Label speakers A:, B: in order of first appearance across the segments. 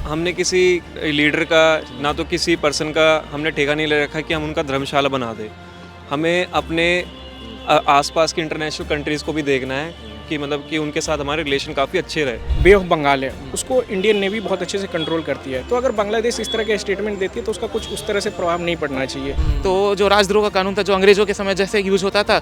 A: हमने किसी लीडर का ना तो किसी पर्सन का हमने ठेका नहीं ले रखा कि हम उनका धर्मशाला बना दें। हमें अपने आसपास की इंटरनेशनल कंट्रीज़ को भी देखना है कि मतलब कि उनके साथ हमारे रिलेशन काफ़ी अच्छे रहे।
B: बे ऑफ बंगाल है, उसको इंडियन नेवी बहुत अच्छे से कंट्रोल करती है। तो अगर बांग्लादेश इस तरह के स्टेटमेंट देती है तो उसका कुछ उस तरह से प्रभाव नहीं पड़ना चाहिए।
C: तो जो राजद्रोह का कानून था, जो अंग्रेज़ों के समय जैसे यूज़ होता था,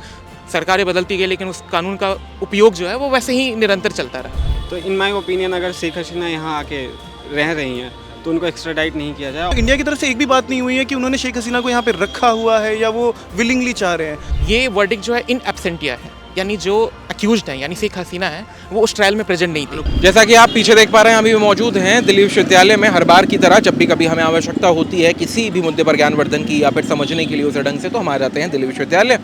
C: सरकारें बदलती गई लेकिन उस कानून का उपयोग जो है वो वैसे ही निरंतर चलता रहा।
D: तो इन माय ओपिनियन अगर शेख हसीना यहाँ आके रह रही हैं तो उनको एक्स्ट्राडाइट नहीं किया जाए।
E: इंडिया की तरफ से एक भी बात नहीं हुई है कि उन्होंने शेख हसीना को यहाँ पे रखा हुआ है या वो विलिंगली चाह रहे हैं।
C: ये वर्डिक्ट जो है इन एब्सेंटिया है, यानी जो अक्यूज्ड है यानी शेख हसीना है वो उस ट्रायल में प्रेजेंट नहीं थी।
F: जैसा कि आप पीछे देख पा रहे हैं, अभी मौजूद हैं दिल्ली विश्वविद्यालय में। हर बार की तरह जब भी कभी हमें आवश्यकता होती है किसी भी मुद्दे पर ज्ञानवर्धन की या फिर समझने के लिए उसे ढंग से, तो हम आ जाते हैं दिल्ली विश्वविद्यालय,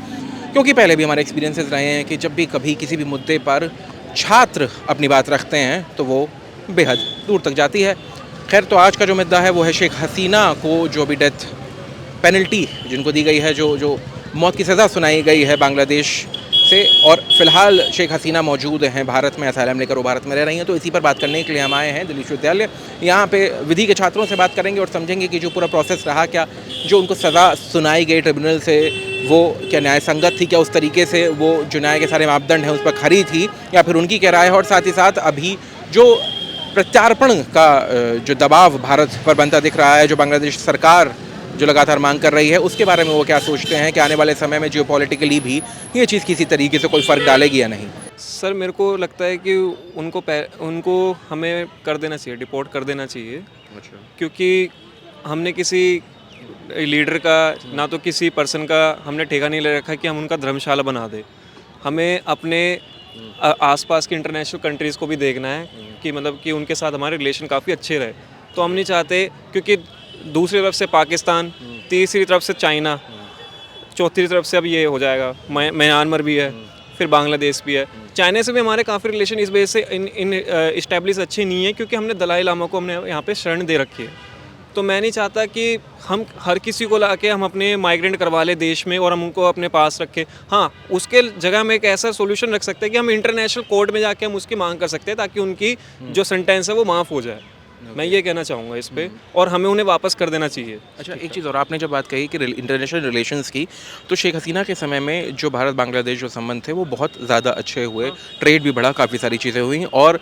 F: क्योंकि पहले भी हमारे एक्सपीरियंसेस रहे हैं कि जब भी कभी किसी भी मुद्दे पर छात्र अपनी बात रखते हैं तो वो बेहद दूर तक जाती है। खैर, तो आज का जो मुद्दा है वो है शेख हसीना को जो भी डेथ पेनल्टी जिनको दी गई है, जो मौत की सज़ा सुनाई गई है बांग्लादेश से, और फिलहाल शेख हसीना मौजूद हैं भारत में, असाइलम लेकर वो भारत में रह रही हैं। तो इसी पर बात करने के लिए हम आए हैं दिल्ली विश्वविद्यालय। यहाँ पे विधि के छात्रों से बात करेंगे और समझेंगे कि जो पूरा प्रोसेस रहा, क्या जो उनको सज़ा सुनाई गई ट्रिब्यूनल से वो क्या न्याय संगत थी, क्या उस तरीके से वो जो न्याय के सारे मापदंड हैं उस पर खरी थी, या फिर उनकी क्या राय है। और साथ ही साथ अभी जो प्रत्यार्पण का जो दबाव भारत पर बनता दिख रहा है, जो बांग्लादेश सरकार जो लगातार मांग कर रही है, उसके बारे में वो क्या सोचते हैं कि आने वाले समय में जियोपॉलिटिकली भी ये चीज़ किसी तरीके से कोई फ़र्क डालेगी या नहीं।
A: सर, मेरे को लगता है कि उनको हमें कर देना चाहिए, डिपोर्ट कर देना चाहिए। अच्छा। क्योंकि हमने किसी लीडर का ना तो किसी पर्सन का हमने ठेका नहीं ले रखा कि हम उनका धर्मशाला बना दें। हमें अपने आसपास की इंटरनेशनल कंट्रीज़ को भी देखना है कि मतलब कि उनके साथ हमारे रिलेशन काफ़ी अच्छे रहे। तो हम नहीं चाहते, क्योंकि दूसरी तरफ से पाकिस्तान, तीसरी तरफ से चाइना, चौथी तरफ से अब ये हो जाएगा म्यांमार भी है, फिर बांग्लादेश भी है। चाइना से भी हमारे काफ़ी रिलेशन इस वजह से इन इस्टेब्लिश अच्छे नहीं है क्योंकि हमने दलाई लामा को हमने यहाँ पे शरण दे रखी है। तो मैं नहीं चाहता कि हम हर किसी को लाके हम अपने माइग्रेंट करवा ले देश में और हम उनको अपने पास रखें। हाँ, उसके जगह हम एक ऐसा सोल्यूशन रख सकते हैं कि हम इंटरनेशनल कोर्ट में जाके हम उसकी मांग कर सकते हैं ताकि उनकी जो सेंटेंस है वो माफ़ हो जाए। मैं ये कहना चाहूँगा इस पे, और हमें उन्हें वापस कर देना चाहिए।
F: अच्छा, एक चीज़ और, आपने जब बात कही कि इंटरनेशनल रिलेशंस की, तो शेख हसीना के समय में जो भारत बांग्लादेश जो संबंध थे वो बहुत ज़्यादा अच्छे हुए, ट्रेड भी बढ़ा, काफ़ी सारी चीज़ें हुई, और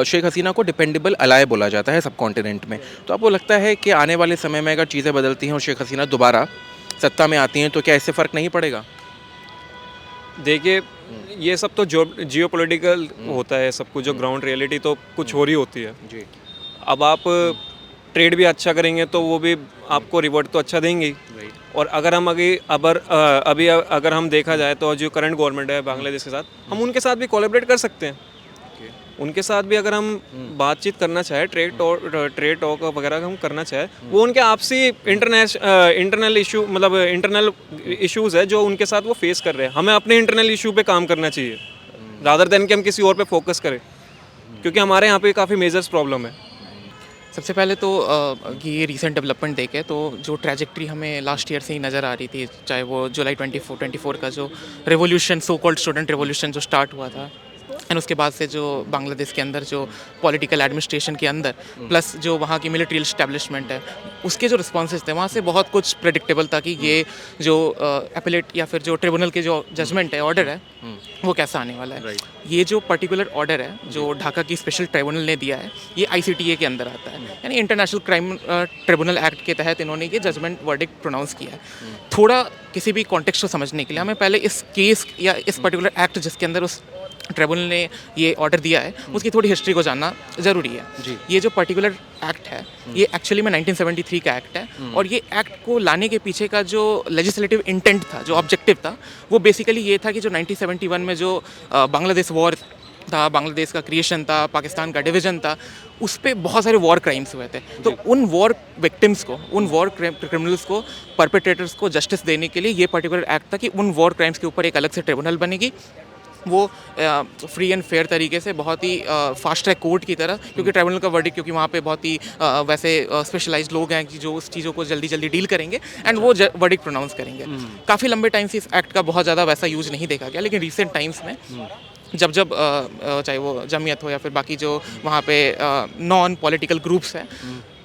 F: शेख हसीना को डिपेंडेबल अलाय बोला जाता है सब कॉन्टिनेंट में। तो आपको लगता है कि आने वाले समय में अगर चीज़ें बदलती हैं और शेख हसीना दोबारा सत्ता में आती हैं तो क्या इससे फ़र्क नहीं पड़ेगा?
A: देखिए, ये सब तो जियोपॉलिटिकल होता है, सब कुछ जो ग्राउंड रियलिटी तो कुछ और ही होती है जी। अब आप ट्रेड भी अच्छा करेंगे तो वो भी आपको रिवॉर्ड तो अच्छा देंगे। और अगर हम अभी अगर हम देखा जाए तो जो करंट गवर्नमेंट है बांग्लादेश के साथ, हम उनके साथ भी कोलैबोरेट कर सकते हैं। उनके साथ भी अगर हम बातचीत करना चाहे, ट्रेड टॉक वगैरह हम करना चाहे, वो उनके आपसी इंटरनल इशू, मतलब इंटरनल इश्यूज़ है जो उनके साथ वो फेस कर रहे हैं। हमें अपने इंटरनल इशू पे काम करना चाहिए रादर देन कि हम किसी और पे फोकस करें, क्योंकि हमारे यहाँ पे काफ़ी मेजर्स प्रॉब्लम है।
C: सबसे पहले तो ये रीसेंट डेवलपमेंट देखें तो जो ट्रैजेक्टरी हमें लास्ट ईयर से ही नज़र आ रही थी, चाहे वो जुलाई 24 का जो revolution, so called student revolution जो स्टार्ट हुआ था, एंड उसके बाद से जो बांग्लादेश के अंदर जो पॉलिटिकल एडमिनिस्ट्रेशन के अंदर प्लस जो वहाँ की मिलिट्री इस्टेब्लिशमेंट है, उसके जो रिस्पॉन्सेज थे वहाँ से बहुत कुछ प्रेडिक्टेबल था कि ये जो एपेलेट या फिर जो ट्रिब्यूनल के जो जजमेंट है, ऑर्डर है, वो कैसा आने वाला है। ये जो पर्टिकुलर ऑर्डर है जो ढाका की स्पेशल ट्राइब्यूनल ने दिया है, ये ICTA के अंदर आता है, यानी इंटरनेशनल क्राइम ट्रिब्यूनल एक्ट के तहत इन्होंने ये जजमेंट वर्डिक्ट प्रोनाउंस किया है। थोड़ा किसी भी कॉन्टेक्स्ट को समझने के लिए हमें पहले इस केस या इस पर्टिकुलर एक्ट जिसके अंदर उस ट्रिब्यूनल ने ये ऑर्डर दिया है उसकी थोड़ी हिस्ट्री को जानना ज़रूरी है। ये जो पर्टिकुलर एक्ट है ये एक्चुअली में 1973 का एक्ट है, और ये एक्ट को लाने के पीछे का जो लेजिस्लेटिव इंटेंट था, जो ऑब्जेक्टिव था, वो बेसिकली ये था कि जो 1971 में जो बांग्लादेश वॉर था, बांग्लादेश का क्रिएशन था, पाकिस्तान का डिवीज़न था, उस पर बहुत सारे वॉर क्राइम्स हुए थे। तो उन वॉर विक्टिम्स को, उन वॉर क्रिमिनल्स को, परपेट्रेटर्स को जस्टिस देने के लिए ये पर्टिकुलर एक्ट था कि उन वॉर क्राइम्स के ऊपर एक अलग से ट्रिब्यूनल बनेगी, वो फ्री एंड फेयर तरीके से, बहुत ही फास्ट ट्रैक कोर्ट की तरह, क्योंकि ट्राइब्यूनल का वर्डिक्ट, क्योंकि वहाँ पे बहुत ही वैसे स्पेशलाइज्ड लोग हैं कि जो उस चीज़ों को जल्दी जल्दी डील करेंगे एंड वो वर्डिक्ट प्रोनाउंस करेंगे। काफ़ी लंबे टाइम से इस एक्ट का बहुत ज़्यादा वैसा यूज़ नहीं देखा गया, लेकिन रिसेंट टाइम्स में जब चाहे वो जमीयत हो या फिर बाकी जो वहाँ पे नॉन पॉलिटिकल ग्रुप्स हैं,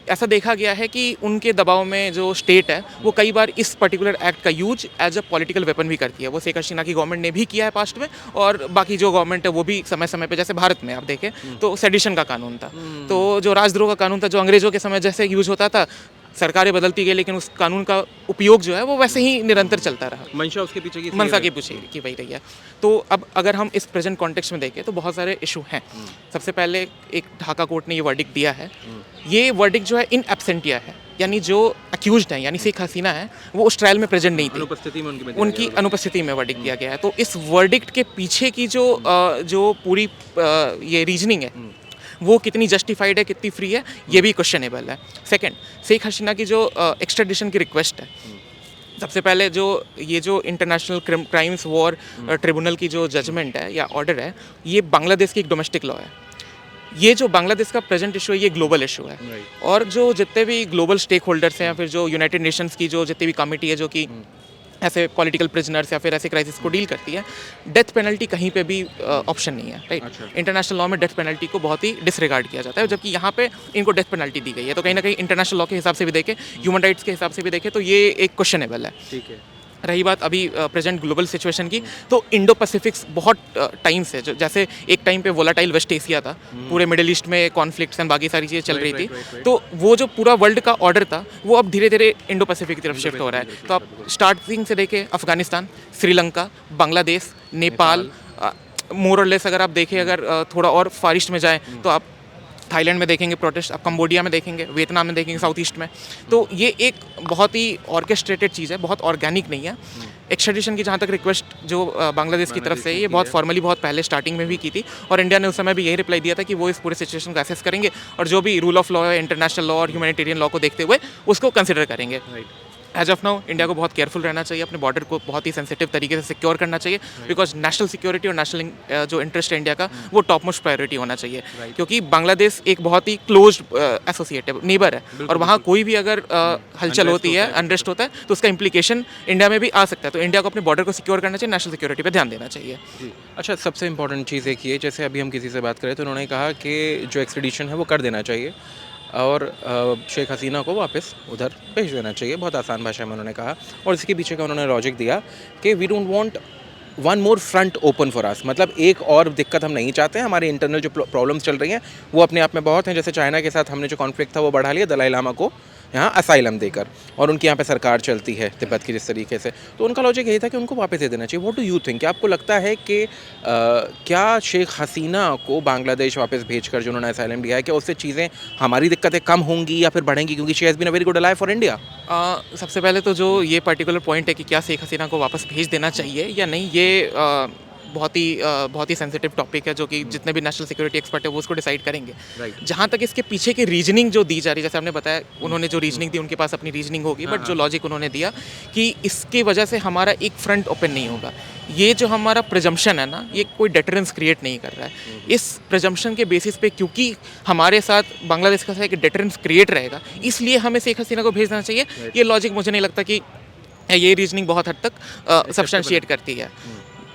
C: ऐसा देखा गया है कि उनके दबाव में जो स्टेट है वो कई बार इस पर्टिकुलर एक्ट का use as a political weapon भी करती है। वो शेख हसीना की गवर्नमेंट ने भी किया है पास्ट में, और बाकी जो गवर्नमेंट है वो भी समय समय पे, जैसे भारत में आप देखें तो सेडिशन का कानून था, तो जो राजद्रोह का कानून था जो अंग्रेजों के समय जैसे यूज होता था, सरकारें बदलती गई लेकिन उस कानून का उपयोग जो है वो वैसे ही निरंतर चलता रहा।
F: मंशा उसके पीछे की
C: मनसा की पूछी की वही रही है। तो अब अगर हम इस प्रेजेंट कॉन्टेक्स्ट में देखें तो बहुत सारे इशू हैं। सबसे पहले एक ढाका कोर्ट ने ये वर्डिक्ट दिया है, ये वर्डिक्ट जो है इन एब्सेंटिया है, यानी जो अक्यूज्ड हैं यानी शेख हसीना है वो उस ट्रायल में प्रेजेंट नहीं थी,
F: अनुपस्थिति में
C: उनकी अनुपस्थिति में वर्डिक्ट दिया गया है। तो इस वर्डिक्ट के पीछे की जो पूरी ये रीजनिंग है वो कितनी जस्टिफाइड है, कितनी फ्री है, ये भी क्वेश्चनेबल है। सेकंड, शेख हसीना की जो एक्स्ट्राडिशन की रिक्वेस्ट है, सबसे पहले जो इंटरनेशनल क्राइम्स वॉर ट्रिब्यूनल की जो जजमेंट है या ऑर्डर है, ये बांग्लादेश की एक डोमेस्टिक लॉ है। ये जो बांग्लादेश का प्रेजेंट इशू है ये ग्लोबल इशू है, और जो जितने भी ग्लोबल स्टेक होल्डर्स हैं या फिर जो यूनाइटेड नेशंस की जो जितनी भी कमिटी है जो कि ऐसे पॉलिटिकल प्रिजनर्स या फिर ऐसे क्राइसिस को डील करती है, डेथ पेनल्टी कहीं पे भी ऑप्शन नहीं है, राइट। इंटरनेशनल लॉ में डेथ पेनल्टी को बहुत ही डिसरिगार्ड किया जाता है, जबकि यहाँ पे इनको डेथ पेनल्टी दी गई है। तो कहीं ना कहीं इंटरनेशनल लॉ के हिसाब से भी देखें, ह्यूमन राइट्स के हिसाब से भी देखें, तो ये एक क्वेश्चनेबल है।
F: ठीक है।
C: रही बात अभी प्रेजेंट ग्लोबल सिचुएशन की, तो इंडो पैसिफिक्स बहुत टाइम से जैसे एक टाइम पे वोलाटाइल वेस्ट एशिया था, पूरे मिडिल ईस्ट में कॉन्फ्लिक्ट्स एंड बाकी सारी चीज़ें चल रही थी, तो वो जो पूरा वर्ल्ड का ऑर्डर था वो अब धीरे धीरे इंडो पैसिफिक की तरफ शिफ्ट हो रहा है। तो आप स्टार्टिंग से देखें अफगानिस्तान, श्रीलंका, बांग्लादेश, नेपाल, मोर और लेस अगर आप देखें, अगर थोड़ा और फार ईस्ट में जाएँ तो आप थाईलैंड में देखेंगे प्रोटेस्ट, आप कंबोडिया में देखेंगे, वियतनाम में देखेंगे, साउथ ईस्ट में। तो ये एक बहुत ही ऑर्केस्ट्रेटेड चीज़ है, बहुत ऑर्गेनिक नहीं है। एक्स्ट्रेडिशन की जहाँ तक रिक्वेस्ट जो बांग्लादेश की तरफ से ये बहुत फॉर्मली बहुत पहले स्टार्टिंग में भी की थी, और इंडिया ने उस समय भी यही रिप्लाई दिया था कि वो इस पूरे सिचुएशन को असेस करेंगे और जो भी रूल ऑफ लॉ है, इंटरनेशनल लॉ और ह्यूमैनिटेरियन लॉ को देखते हुए उसको कंसिडर करेंगे। एज ऑफ नाउ इंडिया को बहुत केयरफुल रहना चाहिए, अपने बॉर्डर को बहुत ही सेंसिटिव तरीके से सिक्योर करना चाहिए, बिकॉज नेशनल सिक्योरिटी और नेशनल जो इंटरेस्ट है इंडिया का वो टॉप मोस्ट प्रायोरिटी होना चाहिए, क्योंकि बांग्लादेश एक बहुत ही क्लोज एसोसिएट है, नेबर है, और वहाँ कोई भी अगर हलचल होती है, अनरेस्ट होता है, तो उसका इम्प्लीकेशन इंडिया में भी आ सकता है। तो इंडिया को अपने बॉर्डर को सिक्योर करना चाहिए, नेशनल सिक्योरिटी पर ध्यान देना चाहिए।
F: अच्छा, सबसे इंपॉर्टेंट चीज़ एक ये, जैसे अभी हम किसी से बात करें तो उन्होंने कहा कि जो एक्सट्रेडिशन है वो कर देना चाहिए और शेख हसीना को वापस उधर भेज देना चाहिए, बहुत आसान भाषा में उन्होंने कहा। और इसके पीछे का उन्होंने लॉजिक दिया कि we don't want one more front open for us, मतलब एक और दिक्कत हम नहीं चाहते हैं, हमारे इंटरनल जो प्रॉब्लम्स चल रही हैं वो अपने आप में बहुत हैं। जैसे चाइना के साथ हमने जो कॉन्फ्लिक्ट था वो बढ़ा लिया दलाई लामा को यहाँ असाइलम देकर, और उनकी यहाँ पे सरकार चलती है तिब्बत की जिस तरीके से, तो उनका लॉजिक यही था कि उनको वापस दे देना चाहिए। व्हाट डू यू थिंक, आपको लगता है कि क्या शेख हसीना को बांग्लादेश वापस भेजकर जो उन्होंने असाइलम दिया है, क्या उससे चीज़ें हमारी दिक्कतें कम होंगी या फिर बढ़ेंगी, क्योंकि she has been a very good ally for India?
C: सबसे पहले तो जो ये पर्टिकुलर पॉइंट है कि क्या शेख हसीना को वापस भेज देना चाहिए या नहीं, ये बहुत ही सेंसिटिव टॉपिक है, जो कि जितने भी नेशनल सिक्योरिटी एक्सपर्ट है वो उसको डिसाइड करेंगे। जहाँ तक इसके पीछे की रीजनिंग जो दी जा रही है, जैसे आपने बताया उन्होंने जो रीजनिंग दी, उनके पास अपनी रीजनिंग होगी, बट जो लॉजिक उन्होंने दिया कि इसकी वजह से हमारा एक फ्रंट ओपन नहीं होगा, ये जो हमारा प्रिजम्पशन है ना, ये कोई डेटरेंस क्रिएट नहीं कर रहा है। इस प्रिजम्पशन के बेसिस पे क्योंकि हमारे साथ बांग्लादेश का एक डेटरेंस क्रिएट रहेगा, इसलिए हमें शेख हसीना को भेजना चाहिए, ये लॉजिक मुझे नहीं लगता कि ये रीजनिंग बहुत हद तक सब्सटेंशिएट करती है।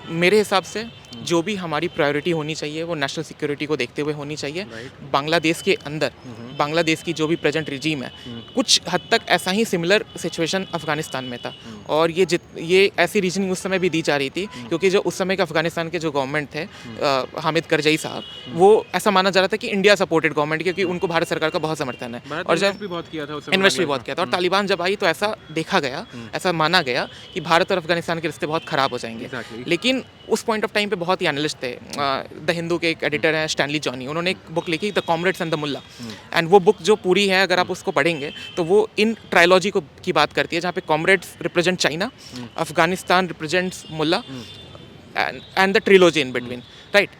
C: मेरे हिसाब से जो भी हमारी प्रायोरिटी होनी चाहिए वो नेशनल सिक्योरिटी को देखते हुए होनी चाहिए। बांग्लादेश के अंदर बांग्लादेश की जो भी प्रेजेंट रिजीम है, कुछ हद तक ऐसा ही सिमिलर सिचुएशन अफगानिस्तान में था, और ये ऐसी रीजनिंग उस समय भी दी जा रही थी, क्योंकि जो उस समय के अफगानिस्तान के जो गवर्नमेंट थे हामिद करजई साहब, वो ऐसा माना जा रहा था कि इंडिया सपोर्टेड गवर्नमेंट, क्योंकि उनको भारत सरकार का बहुत समर्थन है, और जब इन्वेस्ट भी बहुत किया था, और तालिबान जब आई तो ऐसा देखा गया, ऐसा माना गया कि भारत और अफगानिस्तान के रिश्ते बहुत ख़राब हो जाएंगे। लेकिन उस पॉइंट ऑफ टाइम पे बहुत ही एनालिस्ट थे, द हिंदू के एक एडिटर हैं स्टैनली जॉनी, उन्होंने एक बुक लिखी the comrades and the mullah, and वो बुक जो पूरी है अगर आप उसको पढ़ेंगे तो वो इन ट्रायलॉजी की बात करती है, जहाँ पे comrades represent China, Afghanistan represents mullah and the trilogy in between, right.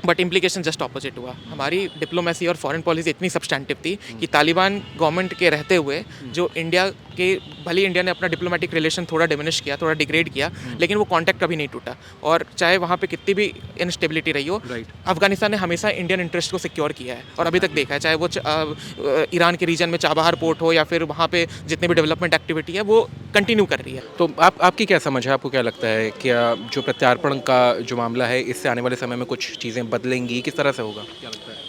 C: But implication just opposite हुआ। हमारी डिप्लोमेसी और फॉरेन पॉलिसी इतनी सब्सटैंटिव थी कि तालिबान गवर्नमेंट के रहते हुए जो इंडिया कि भले ही इंडिया ने अपना डिप्लोमेटिक रिलेशन थोड़ा डिमिनिश किया, थोड़ा डिग्रेड किया, लेकिन वो कॉन्टैक्ट कभी नहीं टूटा। और चाहे वहाँ पे कितनी भी इनस्टेबिलिटी रही हो, अफगानिस्तान ने हमेशा इंडियन इंटरेस्ट को सिक्योर किया है और अभी तक देखा है, चाहे वो ईरान के रीजन में चाबहार पोर्ट हो या फिर वहाँ पे जितने भी डेवलपमेंट एक्टिविटी है वो कंटिन्यू कर रही है।
F: तो आपकी क्या समझ है, आपको क्या लगता है क्या जो प्रत्यार्पण का जो मामला है इससे आने वाले समय में कुछ चीज़ें बदलेंगी, किस तरह से होगा, क्या लगता है?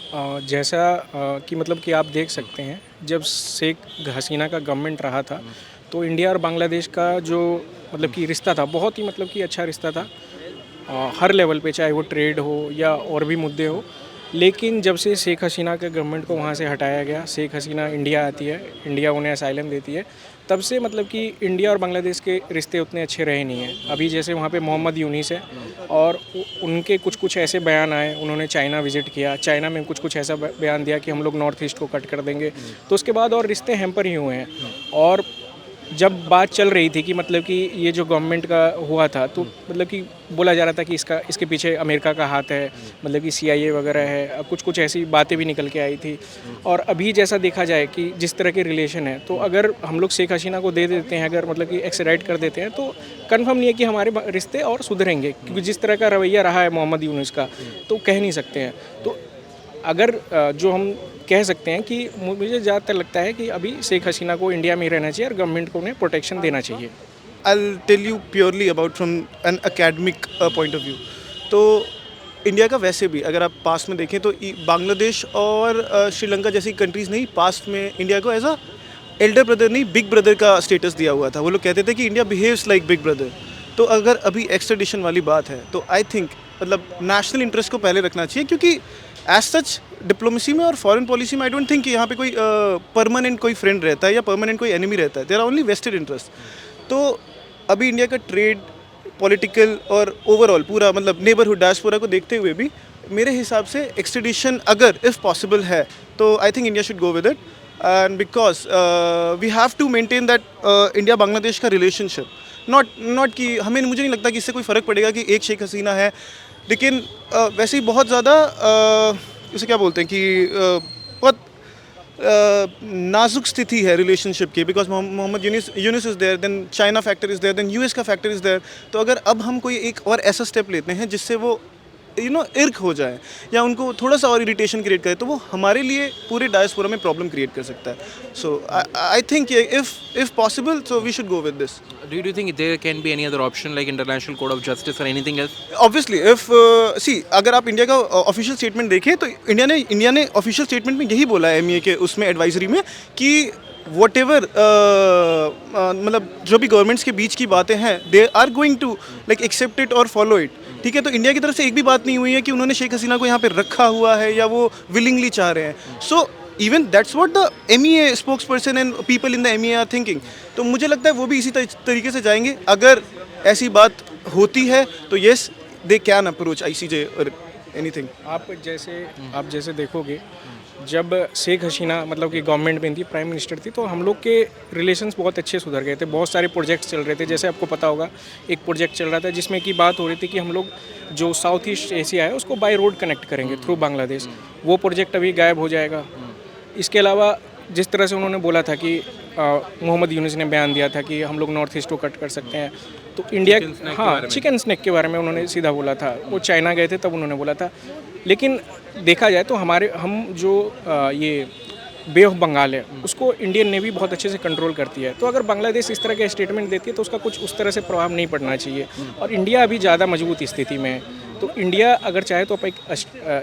B: जैसा कि मतलब कि आप देख सकते हैं, जब शेख हसीना का गवर्नमेंट रहा था तो इंडिया और बांग्लादेश का जो मतलब कि रिश्ता था बहुत ही मतलब कि अच्छा रिश्ता था हर लेवल पे, चाहे वो ट्रेड हो या और भी मुद्दे हो। लेकिन जब से शेख हसीना के गवर्नमेंट को वहाँ से हटाया गया, शेख हसीना इंडिया आती है, इंडिया उन्हें असाइलम देती है, तब से मतलब कि इंडिया और बांग्लादेश के रिश्ते उतने अच्छे रहे नहीं हैं। अभी जैसे वहाँ पे मोहम्मद यूनिस है और उनके कुछ ऐसे बयान आए, उन्होंने चाइना विज़िट किया, चाइना में कुछ ऐसा बयान दिया कि हम लोग नॉर्थ ईस्ट को कट कर देंगे, तो उसके बाद और रिश्ते हैम्पर ही हुए हैं। और जब बात चल रही थी कि मतलब कि ये जो गवर्नमेंट का हुआ था तो मतलब कि बोला जा रहा था कि इसके पीछे अमेरिका का हाथ है, मतलब कि CIA वगैरह है, कुछ ऐसी बातें भी निकल के आई थी। और अभी जैसा देखा जाए कि जिस तरह के रिलेशन है, तो अगर हम लोग शेख हसीना को दे देते हैं, अगर मतलब कि एक्सट्राडिट कर देते हैं, तो कन्फर्म नहीं है कि हमारे रिश्ते और सुधरेंगे, क्योंकि जिस तरह का रवैया रहा है मोहम्मद यूनुस का, तो कह नहीं सकते हैं। तो अगर जो हम कह सकते हैं कि मुझे ज़्यादातर लगता है कि अभी शेख हसीना को इंडिया में ही रहना चाहिए और गवर्नमेंट को उन्हें प्रोटेक्शन देना चाहिए।
E: I'll tell you purely about from an academic point of view. तो इंडिया का वैसे भी अगर आप पास में देखें तो बांग्लादेश और श्रीलंका जैसी कंट्रीज़ नहीं, पास्ट में इंडिया को एज अ एल्डर ब्रदर नहीं बिग ब्रदर का स्टेटस दिया हुआ था। वो लोग कहते थे कि India behaves like big brother. तो अगर अभी एक्सट्रेडिशन वाली बात है तो आई थिंक मतलब नेशनल इंटरेस्ट को पहले रखना चाहिए, क्योंकि एज सच डिप्लोमेसी में और फॉरेन पॉलिसी में आई डोंट थिंक कि यहाँ पे कोई परमानेंट कोई फ्रेंड रहता है या परमानेंट कोई एनिमी रहता है। There are only vested interest. तो अभी इंडिया का ट्रेड, पॉलिटिकल और ओवरऑल पूरा मतलब नेबरहुड डायस्पोरा को देखते हुए भी मेरे हिसाब से एक्सट्रेडिशन अगर इफ़ पॉसिबल है तो I think India should go with it. And because we have to maintain that India Bangladesh का रिलेशनशिप, नॉट कि मुझे नहीं लगता कि इससे कोई फ़र्क पड़ेगा कि एक शेख हसीना है, लेकिन वैसे ही बहुत ज़्यादा उसे क्या बोलते हैं कि बहुत नाजुक स्थिति है रिलेशनशिप की, because Mohammad Yunus is there, then China factor is there, then US का फैक्टर इज़ देयर। तो अगर अब हम कोई एक और ऐसा स्टेप लेते हैं जिससे वो इर्क हो जाए या उनको थोड़ा सा और इरिटेशन क्रिएट करे, तो वो हमारे लिए पूरे डायस्पोरा में प्रॉब्लम क्रिएट कर सकता है। So I think if possible so we should go with this.
F: Do you think there can be any other option like International Court of Justice or anything else?
E: Obviously if अगर आप India का official statement देखें तो India ने official statement में यही बोला है MEA के उसमें एडवाइजरी में कि वट एवर मतलब जो भी गवर्नमेंट्स के बीच की बातें हैं they are going to like accept it और फॉलो इट। ठीक है, तो इंडिया की तरफ से एक भी बात नहीं हुई है कि उन्होंने शेख हसीना को यहाँ पे रखा हुआ है या वो विलिंगली चाह रहे हैं। So even that's what the MEA spokesperson and people in the MEA are thinking. तो मुझे लगता है वो भी इसी तरीके से जाएंगे। अगर ऐसी बात होती है तो yes they can approach ICJ और एनीथिंग।
B: आप जैसे देखोगे, जब शेख हसीना मतलब कि गवर्नमेंट में थी, प्राइम मिनिस्टर थी, तो हम लोग के रिलेशंस बहुत अच्छे सुधर गए थे। बहुत सारे प्रोजेक्ट्स चल रहे थे, जैसे आपको पता होगा एक प्रोजेक्ट चल रहा था जिसमें कि बात हो रही थी कि हम लोग जो साउथ ईस्ट एशिया है उसको बाय रोड कनेक्ट करेंगे थ्रू बांग्लादेश। वो प्रोजेक्ट अभी गायब हो जाएगा। इसके अलावा जिस तरह से उन्होंने बोला था कि मोहम्मद यूनुस ने बयान दिया था कि हम लोग नॉर्थ ईस्ट को कट कर सकते हैं, तो इंडिया चिकन स्नैक के बारे में उन्होंने सीधा बोला था। वो चाइना गए थे तब उन्होंने बोला था। लेकिन देखा जाए तो हम जो ये बे ऑफ बंगाल है उसको इंडियन नेवी बहुत अच्छे से कंट्रोल करती है। तो अगर बांग्लादेश इस तरह के स्टेटमेंट देती है तो उसका कुछ उस तरह से प्रभाव नहीं पड़ना चाहिए। और इंडिया अभी ज़्यादा मजबूत स्थिति में है, तो इंडिया अगर चाहे तो एक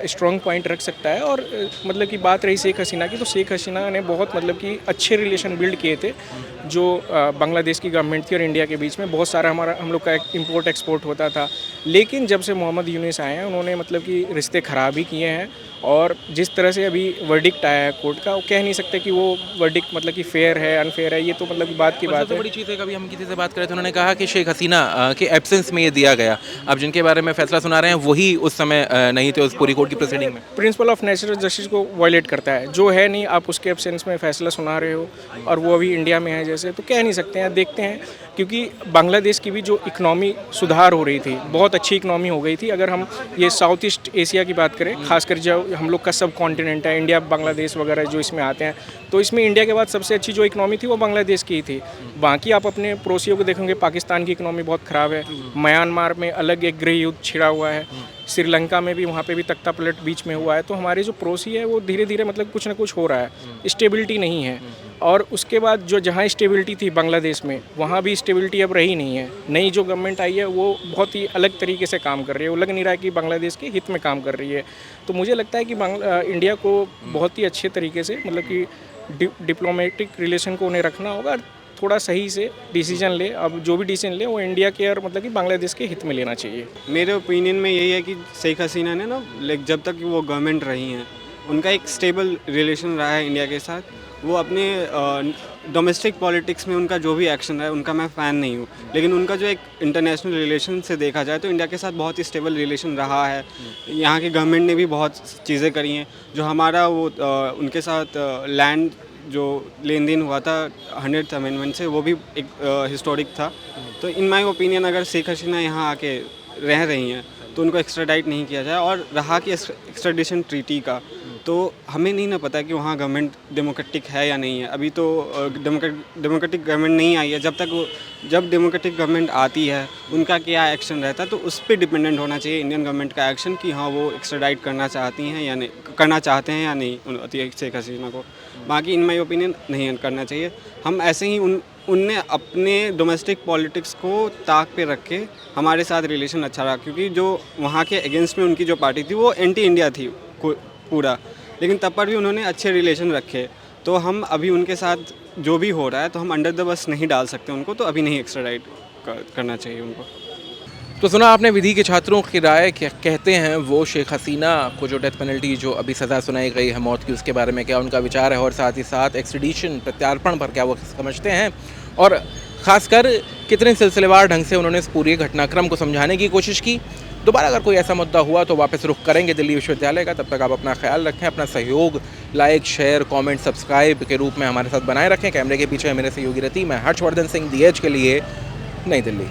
B: स्ट्रॉन्ग पॉइंट रख सकता है। और मतलब कि बात रही शेख हसीना की, तो शेख हसीना ने बहुत मतलब कि अच्छे रिलेशन बिल्ड किए थे जो बांग्लादेश की गवर्नमेंट थी और इंडिया के बीच में। बहुत सारा हम लोग का इंपोर्ट एक्सपोर्ट होता था। लेकिन जब से मोहम्मद यूनुस आए हैं उन्होंने मतलब कि रिश्ते ख़राब ही किए हैं। और जिस तरह से अभी वर्डिक्ट आया है कोर्ट का, वो कह नहीं सकते कि वो वर्डिक्ट मतलब कि फेयर है अनफेयर है, ये तो मतलब बात की बात है।
F: बड़ी चीज़ है, कभी हम किसी से बात करें तो उन्होंने कहा कि शेख हसीना के एब्सेंस में ये दिया गया। अब जिनके बारे में फैसला सुना रहे हैं वही उस समय नहीं थे उस पूरी कोर्ट की प्रोसीडिंग में?
B: प्रिंसिपल ऑफ नेचुरल जस्टिस को वायलेट करता है। जो है नहीं, आप उसके एब्सेंस में फैसला सुना रहे हो और वो अभी इंडिया में है जैसे, तो कह नहीं सकते हैं। देखते हैं, क्योंकि बांग्लादेश की भी जो इकनॉमी सुधार हो रही थी, बहुत अच्छी इकनॉमी हो गई थी। अगर हम ये साउथ ईस्ट एशिया की बात करें, खासकर जो हम लोग का सब कॉन्टिनेंट है, इंडिया बांग्लादेश वगैरह जो इसमें आते हैं, तो इसमें इंडिया के बाद सबसे अच्छी जो इकनॉमी थी वो बांग्लादेश की ही थी। बाकी आप अपने पड़ोसियों को देखेंगे, पाकिस्तान की इकनॉमी बहुत ख़राब है, म्यांमार में अलग एक गृह युद्ध छिड़ा हुआ है, श्रीलंका में भी वहाँ पे भी तख्ता पलट बीच में हुआ है। तो हमारे जो पड़ोसी है वो धीरे धीरे मतलब कुछ ना कुछ हो रहा है, स्टेबिलिटी नहीं है। और उसके बाद जो जहाँ स्टेबिलिटी थी बांग्लादेश में, वहाँ भी स्टेबिलिटी अब रही नहीं है। नई जो गवर्नमेंट आई है वो बहुत ही अलग तरीके से काम कर रही है, वो लग नहीं रहा है कि बांग्लादेश के हित में काम कर रही है। तो मुझे लगता है कि इंडिया को बहुत ही अच्छे तरीके से मतलब कि डिप्लोमेटिक रिलेशन को उन्हें रखना होगा, थोड़ा सही से डिसीजन ले। अब जो भी डिसीजन ले वो इंडिया के और मतलब कि बांग्लादेश के हित में लेना चाहिए।
D: मेरे ओपिनियन में यही है कि शेख हसीना ने ना, लाइक जब तक वो गवर्नमेंट रही हैं, उनका एक स्टेबल रिलेशन रहा है इंडिया के साथ। वो अपने डोमेस्टिक पॉलिटिक्स में उनका जो भी एक्शन रहा है उनका मैं फ़ैन नहीं हूँ, लेकिन उनका जो एक इंटरनेशनल रिलेशन से देखा जाए तो इंडिया के साथ बहुत ही स्टेबल रिलेशन रहा है। यहाँ की गवर्नमेंट ने भी बहुत चीज़ें करी हैं। जो हमारा वो उनके साथ लैंड जो लेन देन हुआ था 100th अमेंडमेंट से, वो भी एक हिस्टोरिक था। तो इन माय ओपिनियन अगर शेख हसीना यहाँ आके रह रही हैं तो उनको एक्स्ट्राडाइट नहीं किया जाए। और रहा कि एक्स्ट्राडिशन ट्रीटी का, तो हमें नहीं ना पता कि वहाँ गवर्नमेंट डेमोक्रेटिक है या नहीं है। अभी तो डेमोक्रेटिक गवर्नमेंट नहीं आई है। जब डेमोक्रेटिक गवर्नमेंट आती है उनका क्या एक्शन रहता है, तो उस पर डिपेंडेंट होना चाहिए इंडियन गवर्नमेंट का एक्शन कि हाँ वो एक्स्ट्राडाइट करना चाहती हैं या नहीं, करना चाहते हैं या नहीं शेख हसीना को। बाकी इन माई ओपिनियन नहीं करना चाहिए। हम ऐसे ही उनने अपने डोमेस्टिक पॉलिटिक्स को ताक पे रख के हमारे साथ रिलेशन अच्छा रहा, क्योंकि जो वहाँ के अगेंस्ट में उनकी जो पार्टी थी वो एंटी इंडिया थी पूरा, लेकिन तब पर भी उन्होंने अच्छे रिलेशन रखे। तो हम अभी उनके साथ जो भी हो रहा है तो हम अंडर द बस नहीं डाल सकते उनको, तो अभी नहीं एक्स्ट्राडाइट करना चाहिए उनको।
F: तो सुना आपने विधि के छात्रों की राय, क्या कहते हैं वो शेख हसीना को जो डेथ पेनल्टी जो अभी सज़ा सुनाई गई है मौत की, उसके बारे में क्या उनका विचार है, और साथ ही साथ एक्सट्रेडिशन प्रत्यार्पण पर क्या वो समझते हैं, और ख़ासकर कितने सिलसिलेवार ढंग से उन्होंने इस पूरे घटनाक्रम को समझाने की कोशिश की। दोबारा अगर कोई ऐसा मुद्दा हुआ तो वापस रुख करेंगे दिल्ली विश्वविद्यालय का। तब तक आप अपना ख्याल रखें, अपना सहयोग लाइक शेयर कमेंट सब्सक्राइब के रूप में हमारे साथ बनाए रखें। कैमरे के पीछे मेरे सहयोगी रति, मैं हर्षवर्धन सिंह, दी एज के लिए, नई दिल्ली।